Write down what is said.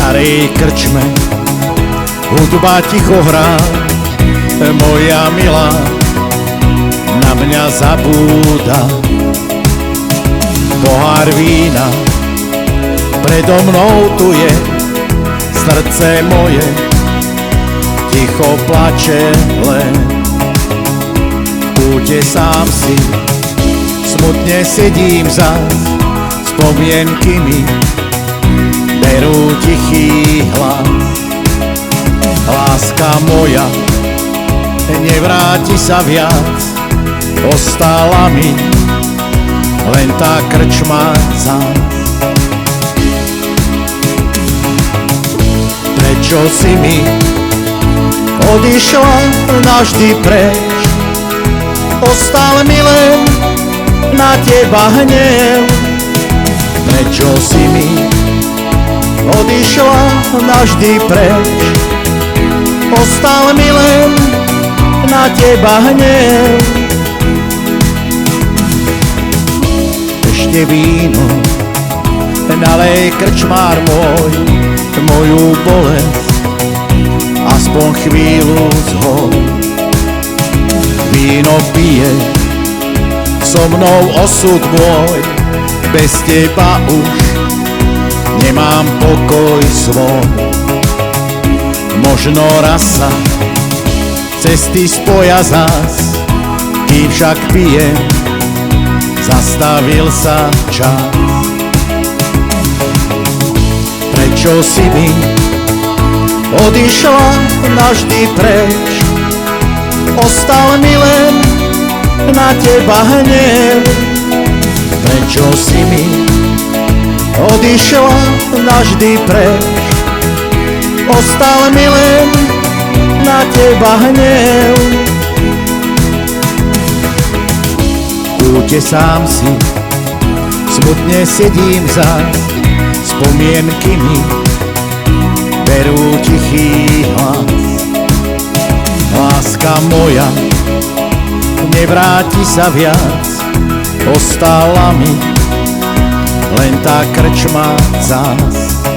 starej krčme hudba ticho hrá, moja milá na mňa zabúda. Pohár vína predo mnou tu je, srdce moje ticho plače len. V kúte sám si smutne sedím zas, spomienky mi berú tichý hlas. Láska moja nevráti sa viac, ostala mi len tá krčma zás. Prečo si mi odišla navždy preč? Ostal mi len na teba hnev. Prečo si mi odišla navždy preč? Ostal mi len na teba hnev. Ešte víno nalej, krčmár môj, moju bolesť aspoň chvíľu zhoj. Víno pije so mnou osud môj, bez teba už nemám pokoj svoj. Možno raz sa cesty spoja zas, kým však pijem, zastavil sa čas. Prečo si mi odišla navždy preč? Ostal mi len na teba hnev. Prečo si mi odišla navždy preč? Ostal mi len na teba hnev. V kúte sám si smutne sedím zas, spomienky mi berú tichý hlas. Láska moja nevráti sa viac, ostala mi len tá krčma zás.